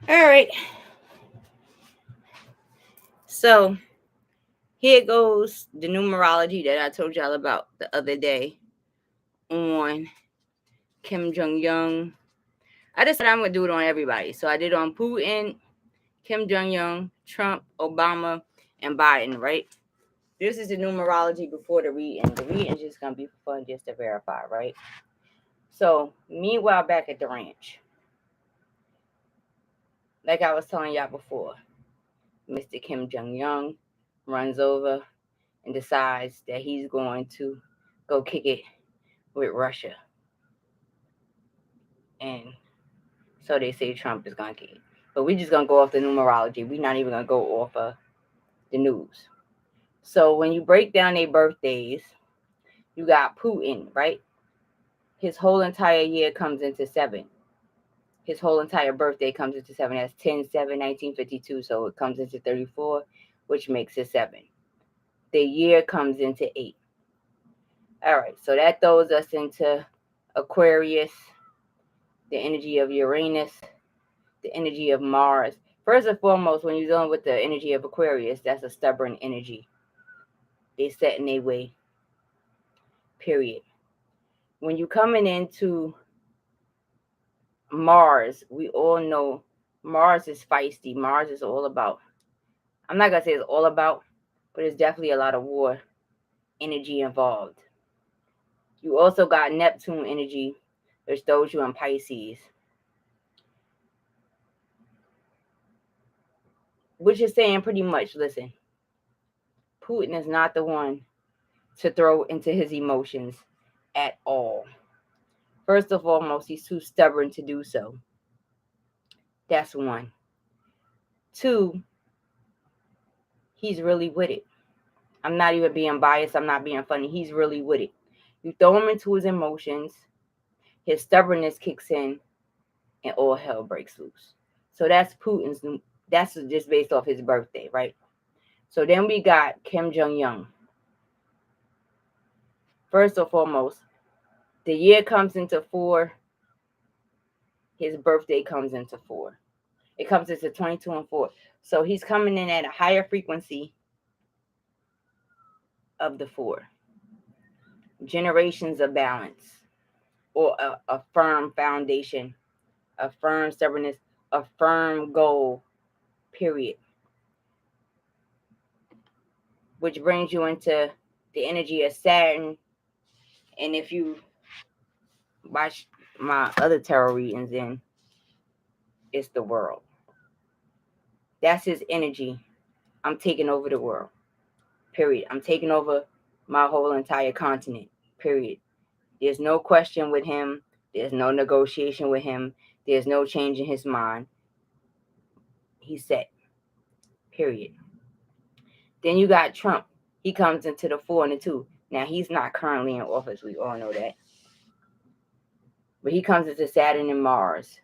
All right. So here goes the numerology that I told y'all about the other day on Kim Jong-un. I decided I'm going to do it on everybody. So I did on Putin, Kim Jong-un, Trump, Obama, and Biden, right? This is the numerology before the reading. The reading is just going to be for fun just to verify, right? So, meanwhile, back at the ranch, like I was telling y'all before, Mr. Kim Jong-un runs over and decides that he's going to go kick it with Russia. And so they say Trump is going to kick it. But we're just going to go off the numerology. We're not even going to go off of the news. So when you break down their birthdays, you got Putin, right? His whole entire year comes into 7. His whole entire birthday comes into 7. That's 10/7/1952. So it comes into 34, which makes it 7. The year comes into 8. All right, so that throws us into Aquarius, the energy of Uranus, the energy of Mars. First and foremost, when you're dealing with the energy of Aquarius, that's a stubborn energy. They set in their way, period. When you're coming into Mars, we all know Mars is feisty. Mars is all about, I'm not going to say it's all about, but it's definitely a lot of war energy involved. You also got Neptune energy, which throws you in Pisces, which is saying pretty much, listen, Putin is not the one to throw into his emotions at all. First and foremost, he's too stubborn to do so. That's one. 2, he's really with it. I'm not even being biased. I'm not being funny. He's really with it. You throw him into his emotions, his stubbornness kicks in, and all hell breaks loose. So that's Putin's, that's just based off his birthday, right? So then we got Kim Jong-un. First and foremost, the year comes into 4. His birthday comes into 4. It comes into 22 and 4. So he's coming in at a higher frequency of the 4. Generations of balance, or a firm foundation, a firm stubbornness, a firm goal, period. Which brings you into the energy of Saturn. And if you watch my other tarot readings, then it's the world. That's his energy. I'm taking over the world, period. I'm taking over my whole entire continent, period. There's no question with him. There's no negotiation with him. There's no change in his mind. He's set, period. Then you got Trump. He comes into the 4 and the 2. Now, he's not currently in office. We all know that. But he comes into Saturn and Mars,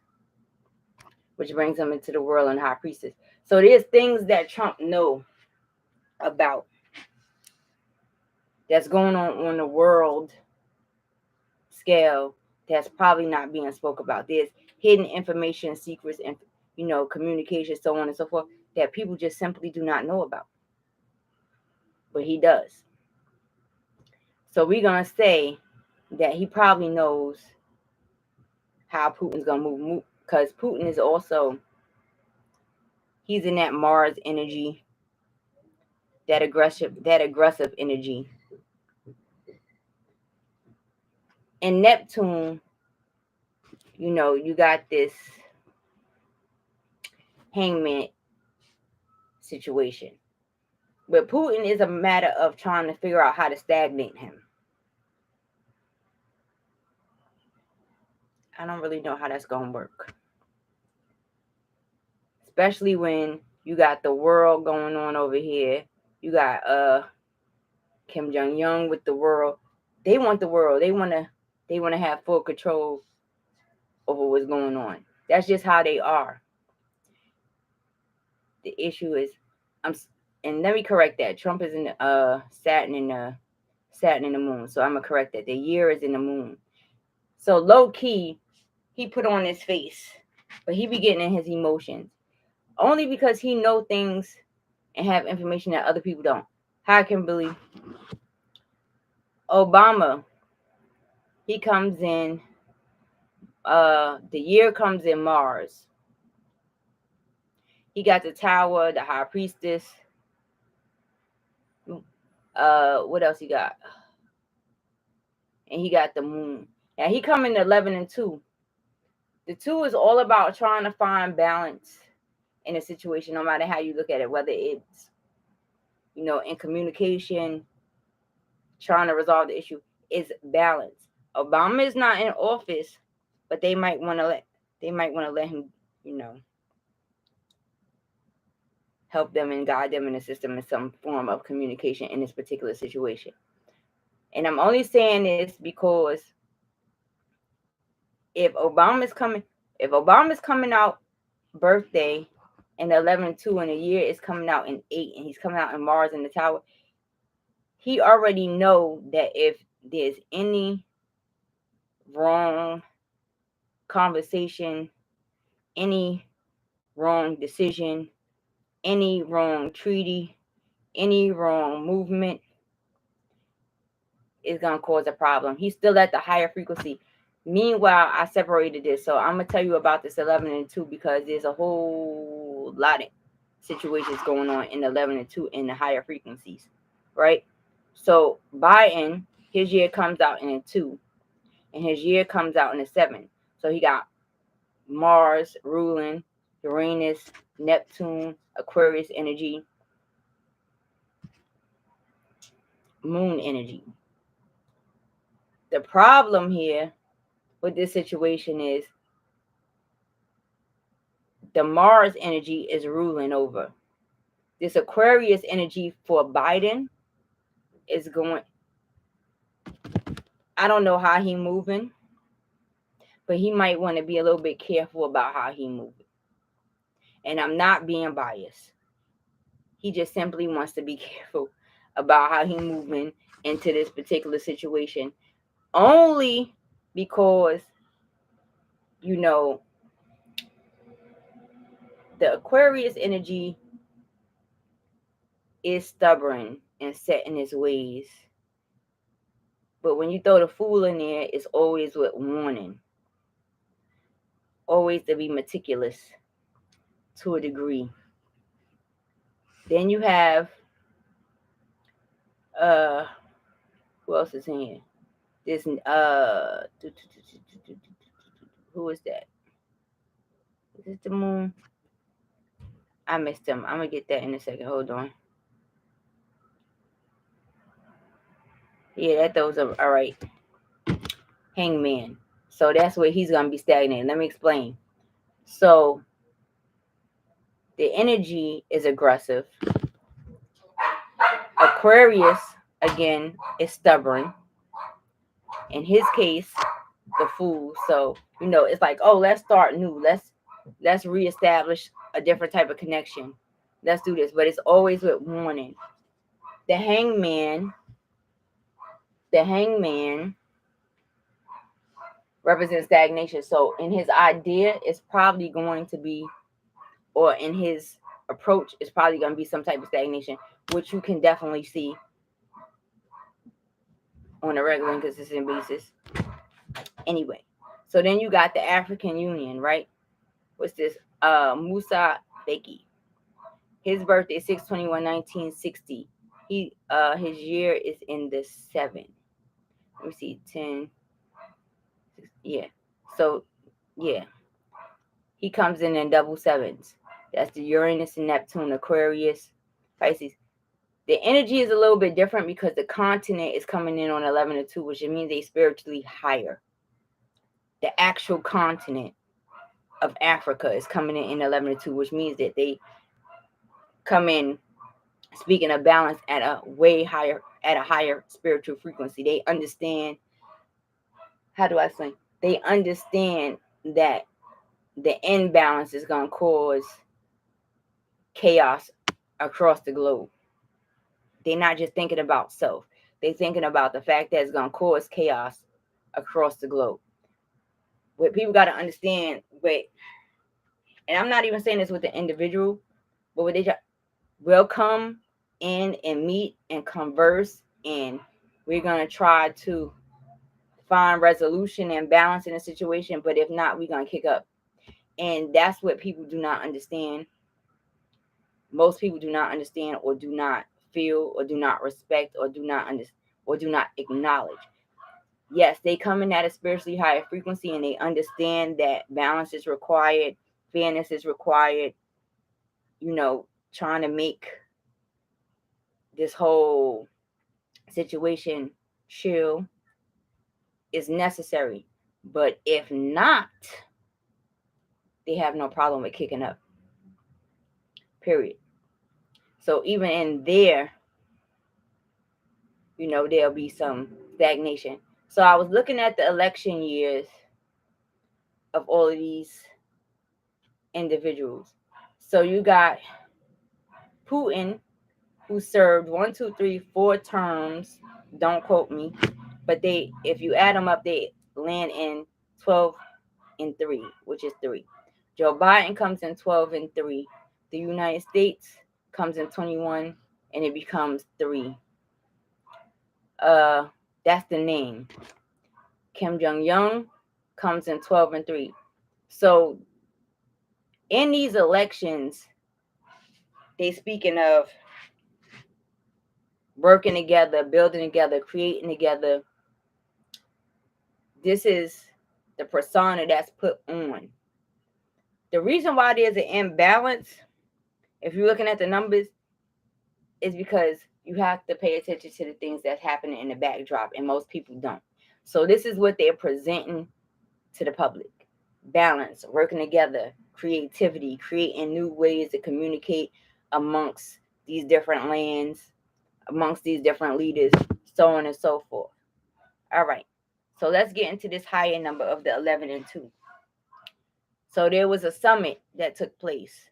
which brings him into the world and High Priestess. So there's things that Trump know about that's going on the world scale that's probably not being spoke about. There's hidden information, secrets, and communication, so on and so forth, that people just simply do not know about. But he does. So we're going to say that he probably knows how Putin's going to move, because Putin is also, he's in that Mars energy, that aggressive energy. And Neptune, you got this hangman situation. But Putin is a matter of trying to figure out how to stagnate him. I don't really know how that's going to work. Especially when you got the world going on over here. You got Kim Jong-un with the world. They want the world. They want to have full control over what's going on. That's just how they are. The issue is, and let me correct that. Trump is in Saturn in the moon. So I'm gonna correct that. The year is in the moon. So low key, he put on his face but he be getting in his emotions only because he know things and have information that other people don't. Hi, Kimberly. Obama, he comes in, the year comes in Mars. He got the tower, the high priestess. What else he got? And he got the moon. Now he come in 11 and 2. The 2 is all about trying to find balance in a situation, no matter how you look at it, whether it's, in communication, trying to resolve the issue, is balance. Obama is not in office, but they might want to let him, help them and guide them and assist them in some form of communication in this particular situation. And I'm only saying this because if Obama's coming out birthday in 11-2 and the year is coming out in 8 and he's coming out in Mars in the tower, he already know that if there's any wrong conversation, any wrong decision, any wrong treaty, any wrong movement, is going to cause a problem. He's still at the higher frequency. Meanwhile, I separated this. So I'm going to tell you about this 11 and 2 because there's a whole lot of situations going on in 11 and 2 in the higher frequencies, right? So Biden, his year comes out in a 2 and his year comes out in a 7. So he got Mars ruling, Uranus, Neptune, Aquarius energy, moon energy. The problem here with this situation is the Mars energy is ruling over. This Aquarius energy for Biden is going, I don't know how he moving, but he might want to be a little bit careful about how he moving. And I'm not being biased. He just simply wants to be careful about how he moving into this particular situation. Only because, the Aquarius energy is stubborn and set in his ways. But when you throw the Fool in there, it's always with warning. Always to be meticulous to a degree. Then you have, who else is in here? This, who is that? Is this the moon? I missed him. I'm going to get that in a second. Hold on. Yeah, those are all right. Hangman. So that's where he's going to be stagnating. Let me explain. So the energy is aggressive. Aquarius, again, is stubborn. In his case, the Fool. So, it's like, oh, let's start new. Let's reestablish a different type of connection. Let's do this. But it's always with warning. The hangman represents stagnation. So in his idea, it's probably going to be, or in his approach, it's probably going to be some type of stagnation, which you can definitely see on a regular and consistent basis. Anyway, so then you got the African Union, right? What's this? Musa Faki. His birthday is 6/21/1960. His year is in the 7. Let me see, 10. Yeah. So, yeah. He comes in double 7s. That's the Uranus and Neptune, Aquarius, Pisces. The energy is a little bit different because the continent is coming in on 11 and 2, which means they spiritually higher. The actual continent of Africa is coming in 11 and 2, which means that they come in speaking of balance at a higher spiritual frequency. They understand, how do I say? They understand that the imbalance is going to cause chaos across the globe. They're not just thinking about self. They're thinking about the fact that it's going to cause chaos across the globe. What people got to understand, and I'm not even saying this with the individual, but what they will come in and meet and converse, and we're going to try to find resolution and balance in a situation. But if not, we're going to kick up. And that's what people do not understand. Most people do not understand, or do not feel, or do not respect, or do not understand, or do not acknowledge. Yes, they come in at a spiritually higher frequency, and they understand that balance is required, fairness is required, trying to make this whole situation chill is necessary. But if not, they have no problem with kicking up. Period. So even in there, there'll be some stagnation. So I was looking at the election years of all of these individuals. So you got Putin, who served 4 terms. Don't quote me, but if you add them up, they land in 12 and 3, which is 3. Joe Biden comes in 12 and 3. The United States comes in 21, and it becomes 3. That's the name. Kim Jong comes in 12 and 3. So in these elections, they speaking of working together, building together, creating together. This is the persona that's put on. The reason why there's an imbalance, if you're looking at the numbers, is because you have to pay attention to the things that's happening in the backdrop, and most people don't. So this is what they're presenting to the public. Balance, working together, creativity, creating new ways to communicate amongst these different lands, amongst these different leaders, so on and so forth. All right. So let's get into this higher number of the 11 and 2. So there was a summit that took place,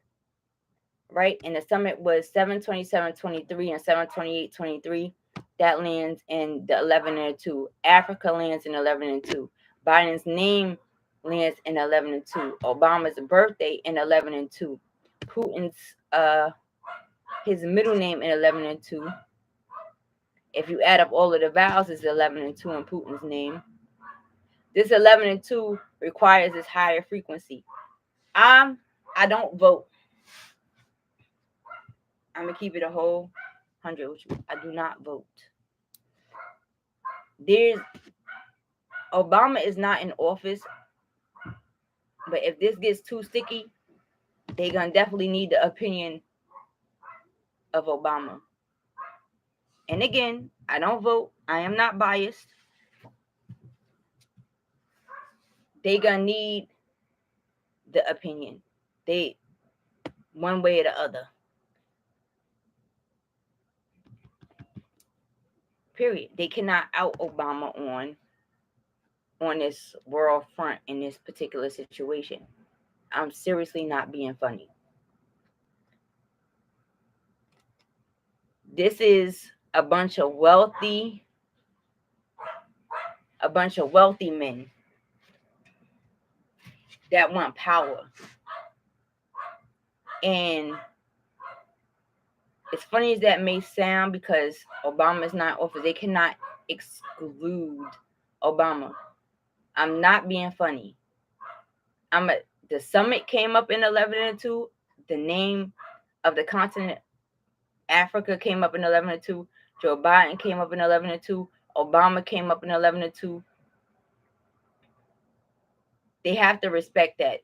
right? And the summit was 7/27/23 and 7/28/23. That lands in the 11 and 2. Africa lands in 11 and 2. Biden's name lands in 11 and 2. Obama's birthday in 11 and 2. Putin's his middle name in 11 and 2. If you add up all of the vowels, it's 11 and 2 in Putin's name. This 11 and 2 requires this higher frequency. I don't vote. I'm going to keep it a whole 100 with you. I do not vote. Obama is not in office, but if this gets too sticky, they're going to definitely need the opinion of Obama. And again, I don't vote. I am not biased. They're going to need the opinion. One way or the other. Period. They cannot out Obama on this world front in this particular situation. I'm seriously not being funny. This is a bunch of wealthy men that want power. And as funny as that may sound, because Obama is not in office, they cannot exclude Obama. I'm not being funny. The summit came up in 11 and 2. The name of the continent, Africa, came up in 11 and 2. Joe Biden came up in 11 and 2. Obama came up in 11 and 2. They have to respect that.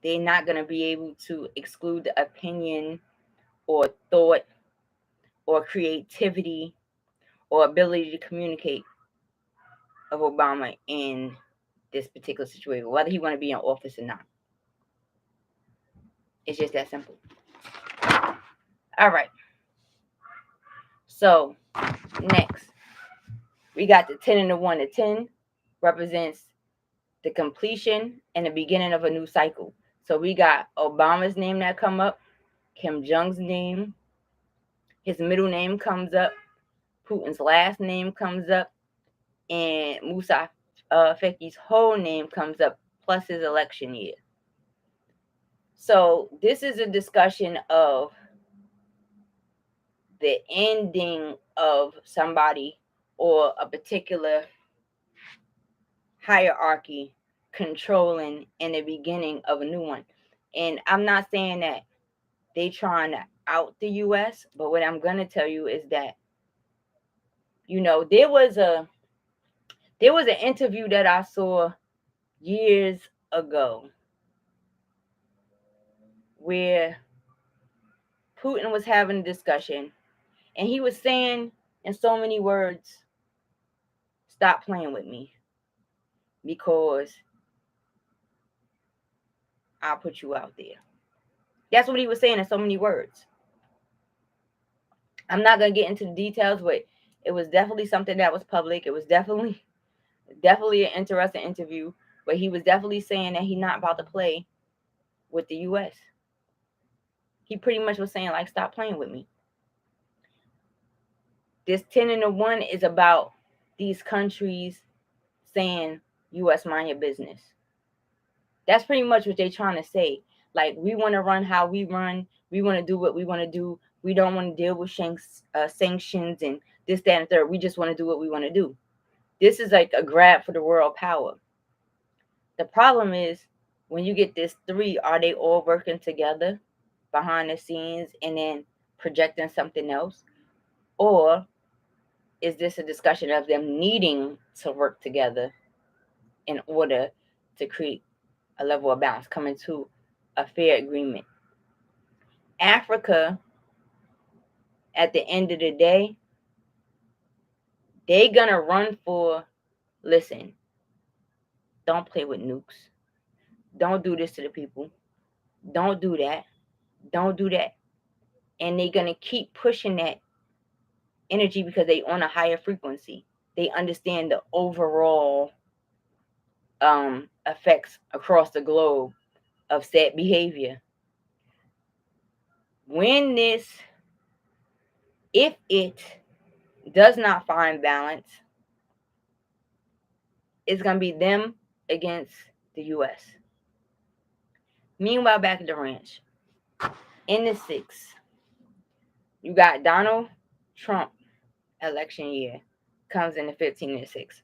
They're not going to be able to exclude the opinion or thought or creativity or ability to communicate of Obama in this particular situation, whether he want to be in office or not. It's just that simple. All right. So next, we got the 10 and the 1. The 10 represents the completion and the beginning of a new cycle. So we got Obama's name that come up, Kim Jong's name, his middle name comes up, Putin's last name comes up, and Musa Faki's whole name comes up, plus his election year. So this is a discussion of the ending of somebody or a particular hierarchy controlling and the beginning of a new one. And I'm not saying that they trying to out the US, but what I'm gonna tell you is that, you know, there was an interview that I saw years ago where Putin was having a discussion and he was saying in so many words, stop playing with me because I'll put you out there. That's what he was saying in so many words. I'm not going to get into the details, but it was definitely something that was public. It was definitely an interesting interview, but he was definitely saying that he's not about to play with the US. He pretty much was saying, like, stop playing with me. This 10 and the 1 is about these countries saying, US, mind your business. That's pretty much what they're trying to say. Like, we want to run how we run. We want to do what we want to do. We don't want to deal with sanctions and this, that, and third. We just want to do what we want to do. This is like a grab for the world power. The problem is when you get this 3, are they all working together behind the scenes and then projecting something else? Or is this a discussion of them needing to work together in order to create a level of balance, coming to a fair agreement? Africa, at the end of the day, they gonna run for, listen, don't play with nukes. Don't do this to the people. Don't do that. Don't do that. And they're gonna keep pushing that energy because they on a higher frequency. They understand the overall effects across the globe of said behavior. When this, if it does not find balance, it's gonna be them against the US. Meanwhile, back at the ranch, in the 6, you got Donald Trump election year comes in the 15 and the 6.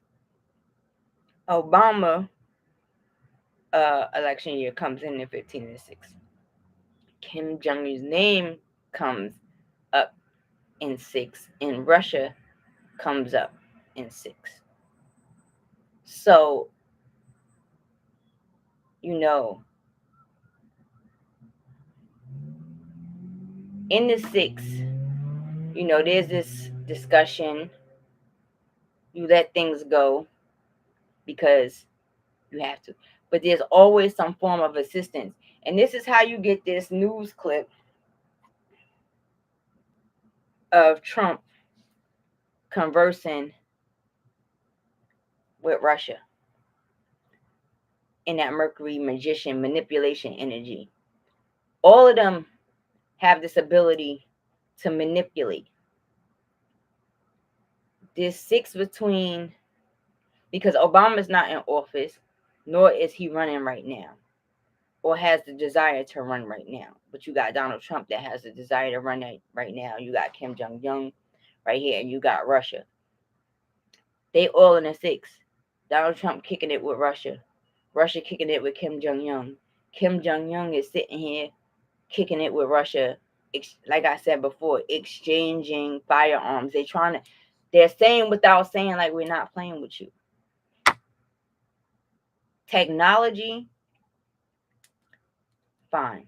Obama election year comes in the 15 and the 6. Kim Jong-un's name comes up in 6, and Russia comes up in 6. So, you know, in the 6, you know, there's this discussion. You let things go because you have to. But there's always some form of assistance. And this is how you get this news clip of Trump conversing with Russia in that Mercury magician manipulation energy. All of them have this ability to manipulate. This 6 between, because Obama's not in office, nor is he running right now, or has the desire to run right now. But you got Donald Trump that has the desire to run right now. You got Kim Jong-un right here, and you got Russia. They all in a 6. Donald Trump kicking it with Russia. Russia kicking it with Kim Jong-un. Kim Jong-un is sitting here kicking it with Russia. Like I said before, exchanging firearms. They're saying without saying, like, we're not playing with you. Technology, fine.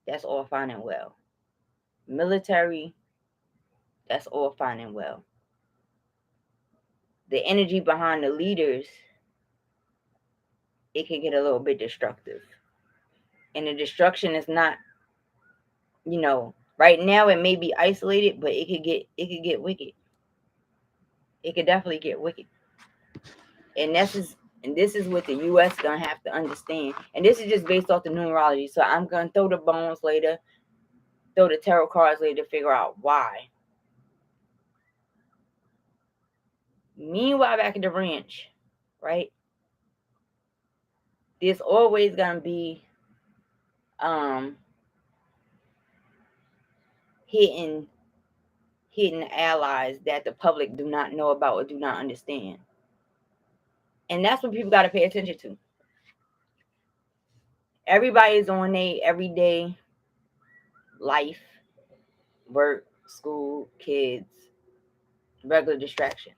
That's all fine and well. Military, that's all fine and well. The energy behind the leaders, it can get a little bit destructive. And the destruction is not, you know, right now it may be isolated, but it could get wicked. It could definitely get wicked. And this is what the US gonna have to understand. And this is just based off the numerology. So I'm gonna throw the bones later, throw the tarot cards later to figure out why. Meanwhile, back at the ranch, right? There's always gonna be hidden allies that the public do not know about or do not understand. And that's what people got to pay attention to. Everybody's on their everyday life, work, school, kids, regular distraction.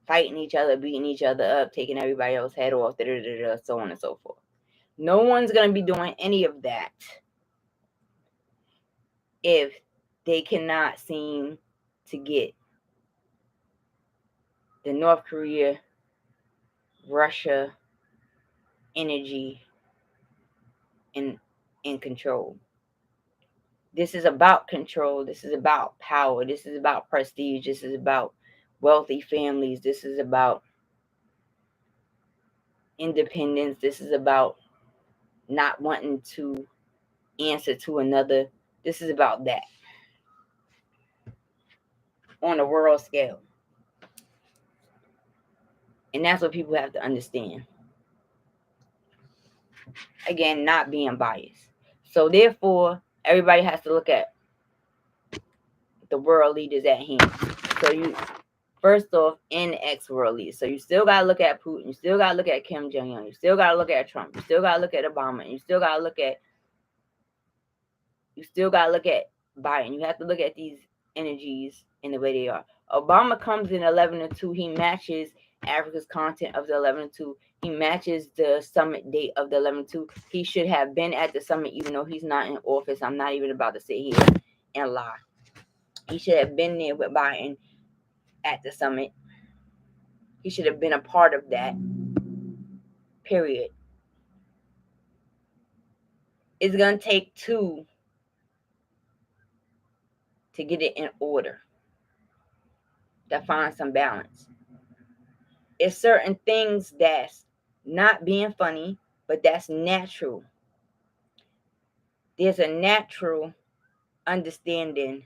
Fighting each other, beating each other up, taking everybody else's head off, so on and so forth. No one's going to be doing any of that if they cannot seem to get the North Korea, Russia energy in control. This is about control. This is about power. This is about prestige. This is about wealthy families. This is about independence. This is about not wanting to answer to another. This is about that on a world scale. And that's what people have to understand. Again, not being biased. So therefore, everybody has to look at the world leaders at hand. So you, first off, in ex-world leaders. So you still got to look at Putin. You still got to look at Kim Jong-un. You still got to look at Trump. You still got to look at Obama. And you still got to look at Biden. You have to look at these energies in the way they are. Obama comes in 11/2. He matches Africa's content of the 11/2. He matches the summit date of the 11/2. He should have been at the summit, even though he's not in office. I'm not even about to sit here and lie. He should have been there with Biden at the summit. He should have been a part of that. Period. It's going to take two to get it in order, to find some balance. It's certain things that's not being funny, but that's natural. There's a natural understanding.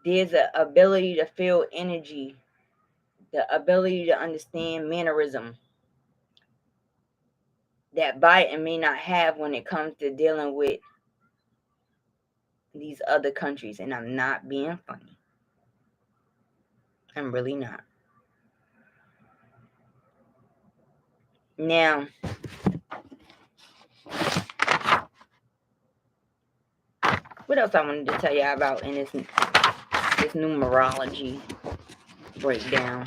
There's an ability to feel energy, the ability to understand mannerism that Biden may not have when it comes to dealing with these other countries. And I'm not being funny. I'm really not. Now, what else I wanted to tell you about in this numerology breakdown?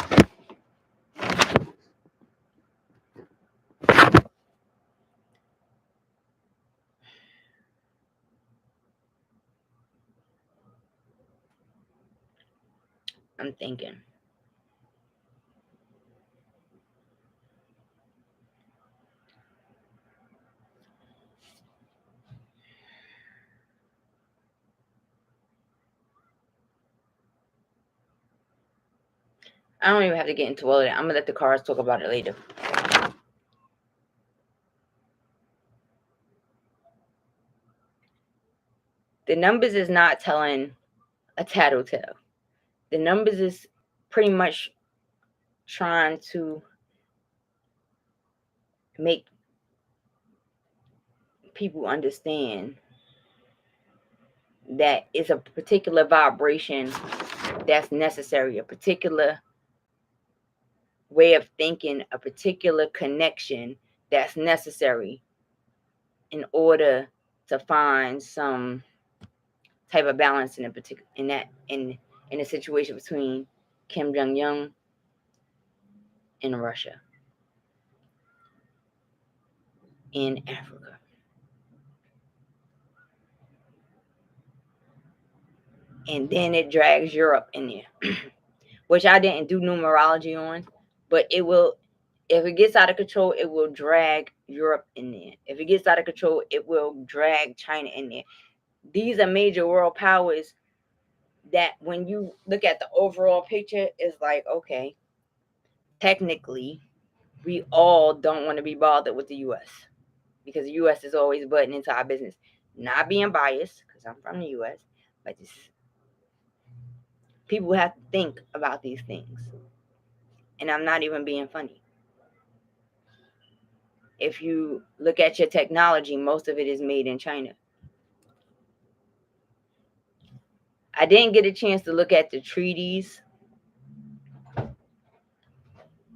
I'm thinking. I don't even have to get into all of that. I'm going to let the cards talk about it later. The numbers is not telling a tattletale. The numbers is pretty much trying to make people understand that it's a particular vibration that's necessary, a particular way of thinking, a particular connection that's necessary in order to find some type of balance in a situation between Kim Jong-un and Russia in Africa. And then it drags Europe in there, which I didn't do numerology on, but it will, if it gets out of control, it will drag Europe in there. If it gets out of control, it will drag China in there. These are major world powers that when you look at the overall picture, it's like, okay, technically, we all don't want to be bothered with the U.S. because the U.S. is always butting into our business. Not being biased, because I'm from the U.S., but people have to think about these things. And I'm not even being funny. If you look at your technology, most of it is made in China. I didn't get a chance to look at the treaties,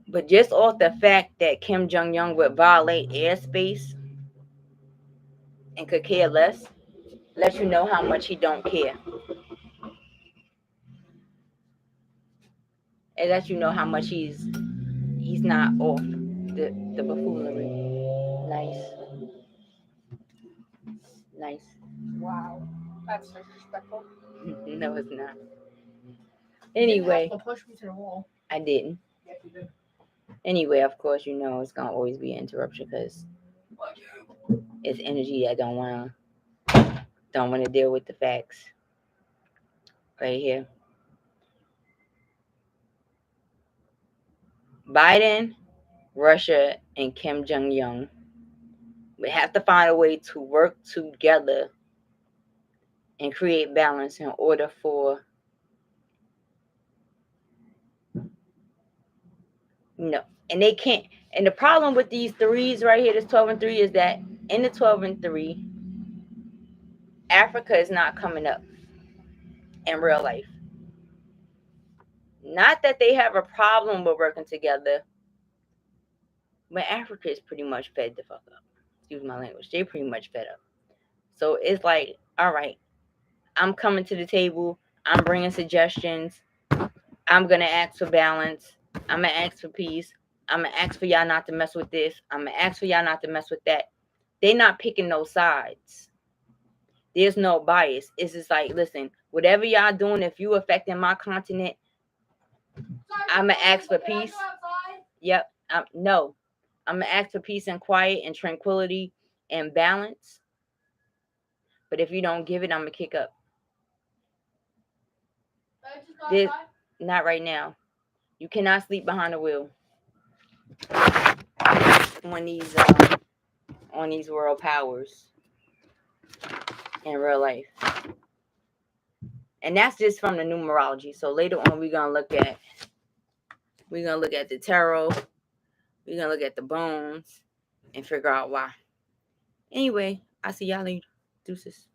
but just off the fact that Kim Jong-un would violate airspace and could care less, let you know how much he don't care. It lets you know how much he's not off the buffoonery. Nice. Wow. That's disrespectful. No, it's not. Anyway. You didn't have to push me to the wall. I didn't. Yes, you did. Anyway, of course, you know it's gonna always be an interruption because it's energy that don't wanna deal with the facts. Right here. Biden, Russia, and Kim Jong-un would have to find a way to work together and create balance in order for and they can't. And the problem with these threes right here, this 12 and 3, is that in the 12 and 3, Africa is not coming up in real life. Not that they have a problem with working together, but Africa is pretty much fed the fuck up. Excuse my language. They're pretty much fed up. So it's like, all right, I'm coming to the table. I'm bringing suggestions. I'm going to ask for balance. I'm going to ask for peace. I'm going to ask for y'all not to mess with this. I'm going to ask for y'all not to mess with that. They're not picking no sides. There's no bias. It's just like, listen, whatever y'all doing, if you affecting my continent, I'm going to ask for peace. Yep. No. I'm going to ask for peace and quiet and tranquility and balance. But if you don't give it, I'm going to kick up. Not right now. You cannot sleep behind the wheel on these world powers in real life. And that's just from the numerology. So later on we're gonna look at the tarot. We're gonna look at the bones and figure out why. Anyway, I'll see y'all later. Deuces.